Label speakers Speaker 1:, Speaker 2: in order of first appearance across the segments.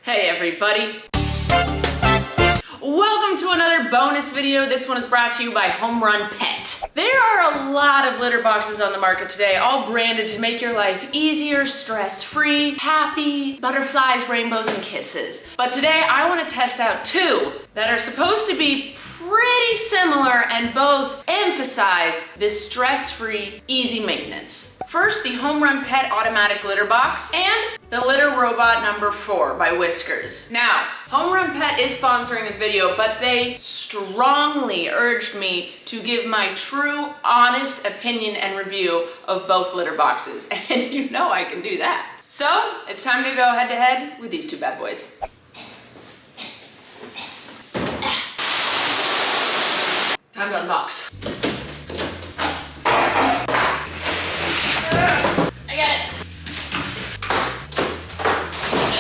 Speaker 1: Hey everybody! Welcome to another bonus video. This one is brought to you by HomeRunPET. There are a lot of litter boxes on the market today, all branded to make your life easier, stress-free, happy, butterflies, rainbows, and kisses. But today I want to test out two that are supposed to be pretty similar and both emphasize this stress-free, easy maintenance. First, the HomeRunPET automatic litter box and the litter robot number 4 by Whiskers. Now, HomeRunPET is sponsoring this video, but they strongly urged me to give my true, honest opinion and review of both litter boxes. And you know I can do that. So, it's time to go head to head with these two bad boys. Time to unbox. I got it.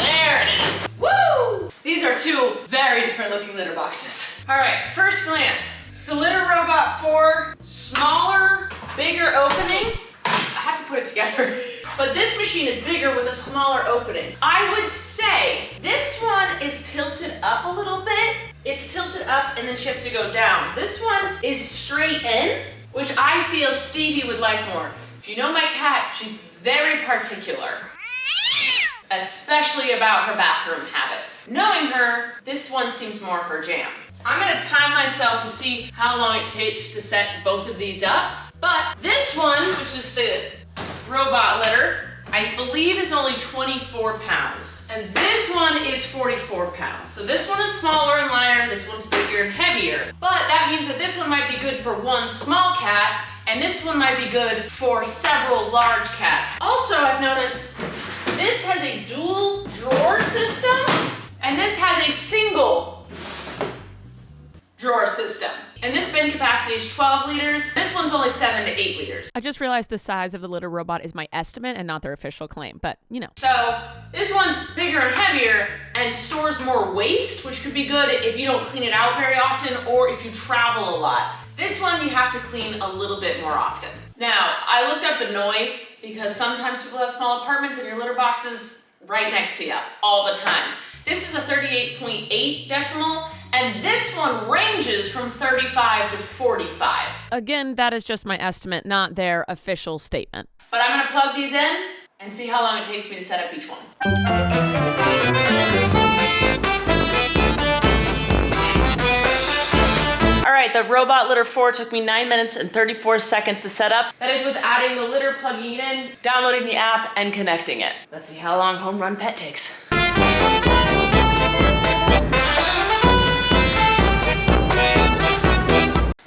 Speaker 1: There it is. Woo! These are two very different looking litter boxes. All right, first glance. The Litter Robot 4, smaller, bigger opening. I have to put it together. But this machine is bigger with a smaller opening. I would say this one is tilted up a little bit. It's tilted up and then she has to go down. This one is straight in, which I feel Stevie would like more. If you know my cat, she's very particular, especially about her bathroom habits. Knowing her, this one seems more her jam. I'm gonna time myself to see how long it takes to set both of these up, but this one, which is the robot litter, I believe is only 24 pounds. And this one is 44 pounds. So this one is smaller and lighter, this one's bigger and heavier. But that means that this one might be good for one small cat, and this one might be good for several large cats. Also, I've noticed this has a dual drawer system, and this has a single drawer system. And this bin capacity is 12 liters. This one's only 7 to 8 liters.
Speaker 2: I just realized the size of the litter robot is my estimate and not their official claim, but you know.
Speaker 1: So this one's bigger and heavier and stores more waste, which could be good if you don't clean it out very often or if you travel a lot. This one you have to clean a little bit more often. Now, I looked up the noise because sometimes people have small apartments and your litter box is right next to you all the time. This is a 38.8 decimal. And this one ranges from 35 to 45.
Speaker 2: Again, that is just my estimate, not their official statement.
Speaker 1: But I'm gonna plug these in and see how long it takes me to set up each one. All right, the Robot Litter 4 took me 9 minutes and 34 seconds to set up. That is with adding the litter, plugging it in, downloading the app, and connecting it. Let's see how long HomeRunPET takes.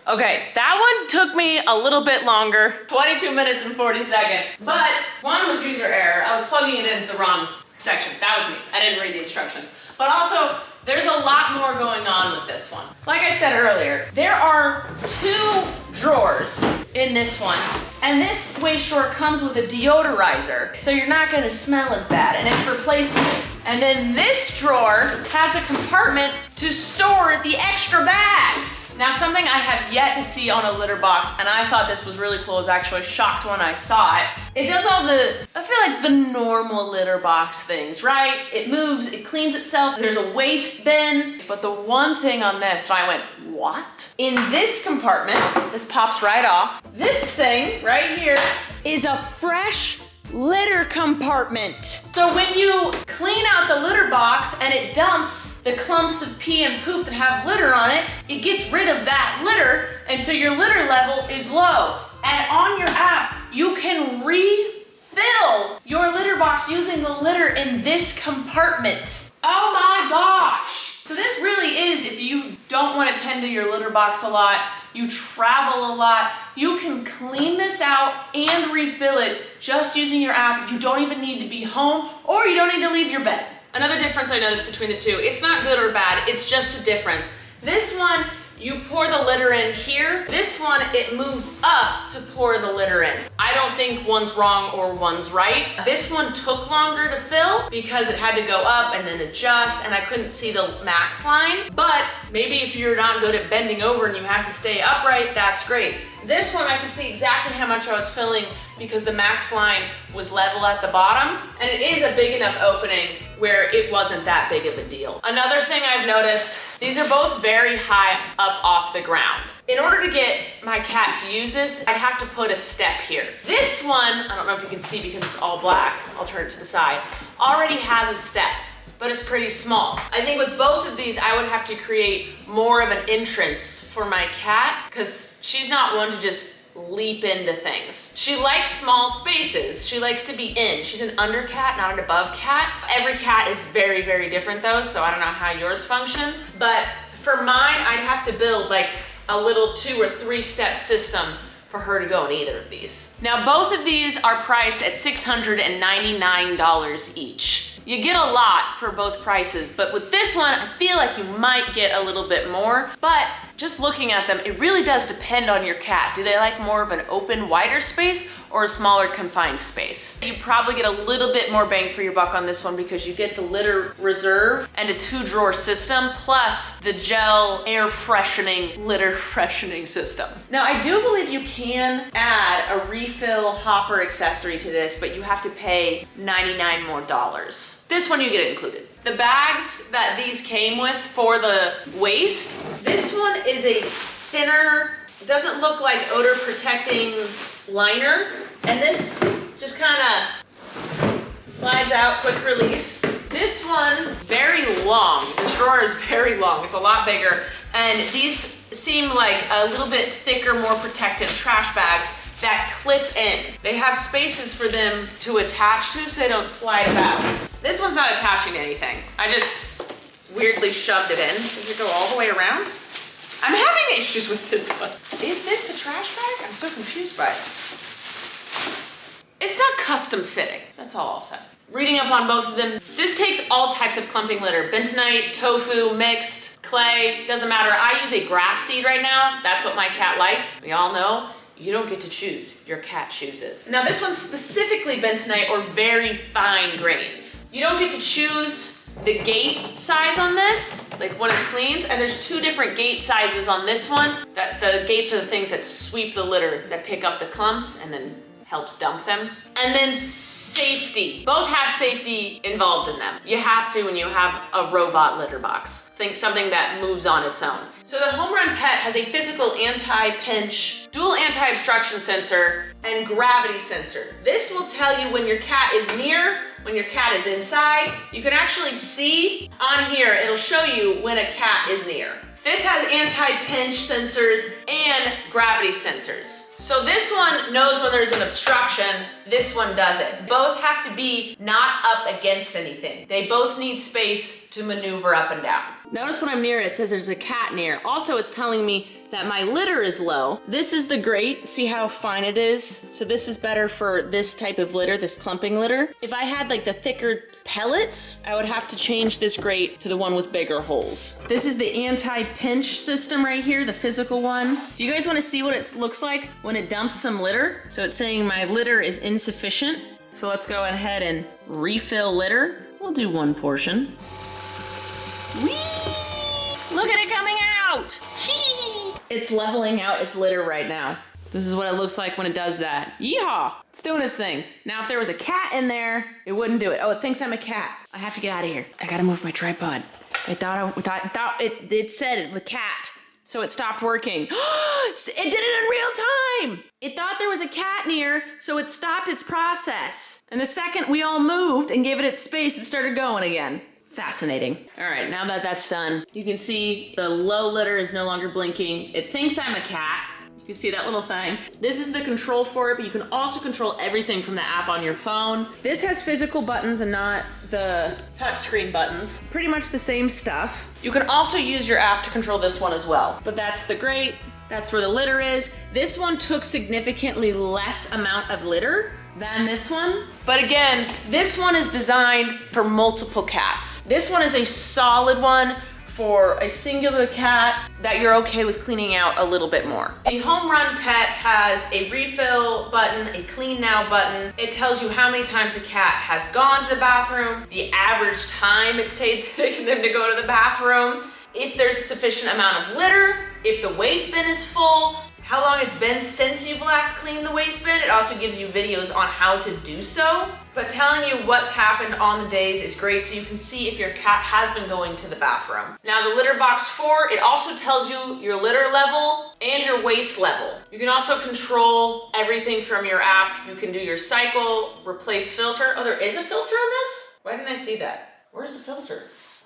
Speaker 1: Okay, that one took me a little bit longer, 22 minutes and 40 seconds. But one was user error. I was plugging it into the wrong section. That was me. I didn't read the instructions. But also, there's a lot more going on with this one. Like I said earlier, there are 2 drawers in this one. And this waste drawer comes with a deodorizer, so you're not gonna smell as bad, and it's replaceable. And then this drawer has a compartment to store the extra bags. Now, something I have yet to see on a litter box, and I thought this was really cool, I was actually shocked when I saw it. It does all the, I feel like the normal litter box things, right? It moves, it cleans itself, there's a waste bin. But the one thing on this, I went, what? In this compartment, this pops right off. This thing right here is a fresh litter compartment. So when you clean out the litter box and it dumps the clumps of pee and poop that have litter on it, it gets rid of that litter, and so your litter level is low. And on your app, you can refill your litter box using the litter in this compartment. Oh my gosh! So this really is, if you don't want to tend to your litter box a lot, you travel a lot, you can clean this out and refill it just using your app. You don't even need to be home, or you don't need to leave your bed. Another difference I noticed between the two, it's not good or bad, it's just a difference. This one, you pour the litter in here. This one, it moves up to pour the litter in. I don't think one's wrong or one's right. This one took longer to fill because it had to go up and then adjust, and I couldn't see the max line. But maybe if you're not good at bending over and you have to stay upright, that's great. This one I could see exactly how much I was filling because the max line was level at the bottom, and it is a big enough opening where it wasn't that big of a deal. Another thing I've noticed, these are both very high up off the ground. In order to get my cat to use this, I'd have to put a step here. This one, I don't know if you can see because it's all black, I'll turn it to the side, already has a step, but it's pretty small. I think with both of these, I would have to create more of an entrance for my cat because she's not one to just leap into things. She likes small spaces. She likes to be in. She's an under cat, not an above cat. Every cat is very, very different though, so I don't know how yours functions. But for mine, I'd have to build like a little 2 or 3 step system for her to go in either of these. Now, both of these are priced at $699 each. You get a lot for both prices, but with this one, I feel like you might get a little bit more, but just looking at them, it really does depend on your cat. Do they like more of an open, wider space or a smaller, confined space? You probably get a little bit more bang for your buck on this one because you get the litter reserve and a 2-drawer system, plus the gel air freshening, litter freshening system. Now, I do believe you can add a refill hopper accessory to this, but you have to pay $99 more. This one you get included. The bags that these came with for the waste, this one is a thinner, doesn't look like odor protecting liner, and this just kind of slides out, quick release. This one, very long. This drawer is very long, it's a lot bigger, and these seem like a little bit thicker, more protected trash bags that clip in. They have spaces for them to attach to so they don't slide about. This one's not attaching to anything. I just weirdly shoved it in. Does it go all the way around? I'm having issues with this one. Is this the trash bag? I'm so confused by it. It's not custom fitting, that's all I'll say. Reading up on both of them, this takes all types of clumping litter. Bentonite, tofu, mixed, clay, doesn't matter. I use a grass seed right now. That's what my cat likes. We all know you don't get to choose, your cat chooses. Now this one's specifically bentonite or very fine grains. You don't get to choose the gate size on this, like what it cleans, and there's 2 different gate sizes on this one. The gates are the things that sweep the litter, that pick up the clumps and then helps dump them. And then safety. Both have safety involved in them. You have to when you have a robot litter box. Think something that moves on its own. So the HomeRunPET has a physical anti-pinch, dual anti-obstruction sensor, and gravity sensor. This will tell you when your cat is near, when your cat is inside. You can actually see on here, it'll show you when a cat is near. This has anti-pinch sensors and gravity sensors. So this one knows when there's an obstruction, this one doesn't. Both have to be not up against anything. They both need space to maneuver up and down. Notice when I'm near it, it says there's a cat near. Also, it's telling me that my litter is low. This is the grate. See how fine it is? So this is better for this type of litter, this clumping litter. If I had like the thicker pellets, I would have to change this grate to the one with bigger holes. This is the anti-pinch system right here, the physical one. Do you guys want to see what it looks like when it dumps some litter? So it's saying my litter is insufficient. So let's go ahead and refill litter. We'll do 1 portion. Whee! Look at it coming out! It's leveling out its litter right now. This is what it looks like when it does that. Yeehaw! It's doing its thing. Now, if there was a cat in there, it wouldn't do it. Oh, it thinks I'm a cat. I have to get out of here. I gotta move my tripod. It said the cat, so it stopped working. It did it in real time! It thought there was a cat near, so it stopped its process. And the second we all moved and gave it its space, it started going again. Fascinating. All right, now that that's done, you can see the low litter is no longer blinking. It thinks I'm a cat. You can see that little thing. This is the control for it, but you can also control everything from the app on your phone. This has physical buttons and not the touchscreen buttons. Pretty much the same stuff. You can also use your app to control this one as well. But that's the grate. That's where the litter is. This one took significantly less amount of litter than this one. But again, this one is designed for multiple cats. This one is a solid one for a singular cat that you're okay with cleaning out a little bit more. The HomeRunPET has a refill button, a clean now button. It tells you how many times the cat has gone to the bathroom, the average time it's taken them to go to the bathroom, if there's a sufficient amount of litter, if the waste bin is full, how long it's been since you've last cleaned the waste bin. It also gives you videos on how to do so. But telling you what's happened on the days is great so you can see if your cat has been going to the bathroom. Now the litter box 4, it also tells you your litter level and your waste level. You can also control everything from your app. You can do your cycle, replace filter. Oh, there is a filter on this? Why didn't I see that? Where's the filter?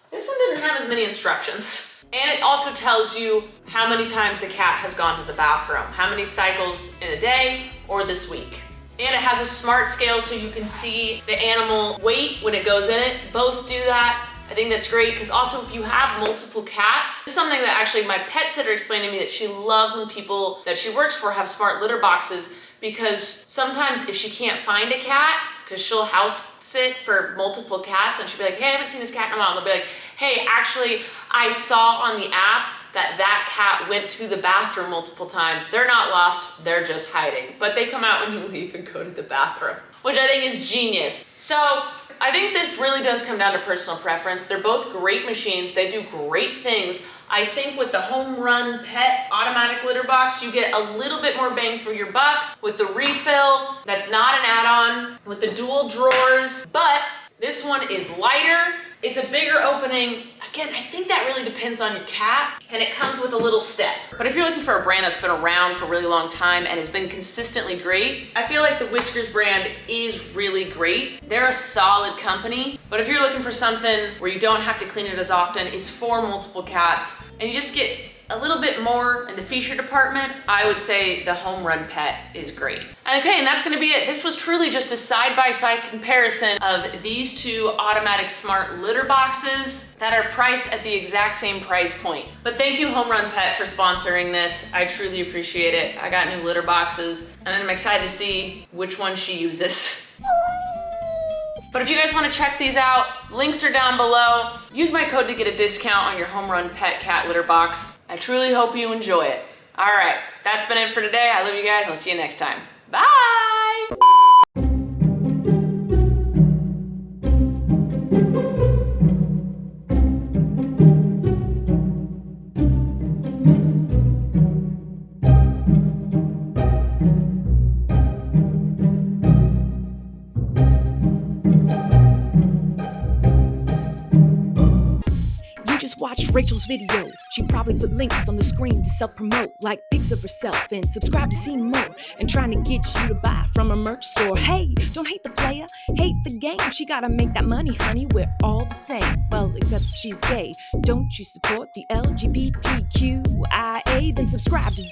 Speaker 1: This one didn't have as many instructions. And it also tells you how many times the cat has gone to the bathroom, how many cycles in a day or this week. And it has a smart scale so you can see the animal weight when it goes in it. Both do that. I think that's great because also if you have multiple cats, this is something that actually my pet sitter explained to me that she loves when people that she works for have smart litter boxes, because sometimes if she can't find a cat, because she'll house sit for multiple cats and she'll be like, hey, I haven't seen this cat in a while. And they'll be like, hey, actually, I saw on the app that cat went to the bathroom multiple times. They're not lost, they're just hiding. But they come out when you leave and go to the bathroom, which I think is genius. So I think this really does come down to personal preference. They're both great machines. They do great things. I think with the HomeRunPET automatic litter box, you get a little bit more bang for your buck with the refill. That's not an add-on, with the dual drawers, but this one is lighter. It's a bigger opening. Again, I think that really depends on your cat, and it comes with a little step. But if you're looking for a brand that's been around for a really long time and has been consistently great, I feel like the Whiskers brand is really great. They're a solid company, but if you're looking for something where you don't have to clean it as often, it's for multiple cats, and you just get a little bit more in the feature department, I would say the HomeRunPET is great. Okay, and that's gonna be it. This was truly just a side-by-side comparison of these two automatic smart litter boxes that are priced at the exact same price point. But thank you, HomeRunPET, for sponsoring this. I truly appreciate it. I got new litter boxes, and I'm excited to see which one she uses. But if you guys want to check these out, links are down below. Use my code to get a discount on your HomeRunPET cat litter box. I truly hope you enjoy it. All right, that's been it for today. I love you guys. I'll see you next time. Bye.
Speaker 3: Watched Rachel's video. She probably put links on the screen to self-promote, like pics of herself, and subscribe to see more, and trying to get you to buy from a merch store. Hey, don't hate the player, hate the game. She gotta make that money, honey. We're all the same. Well, except she's gay. Don't you support the LGBTQIA? Then subscribe today.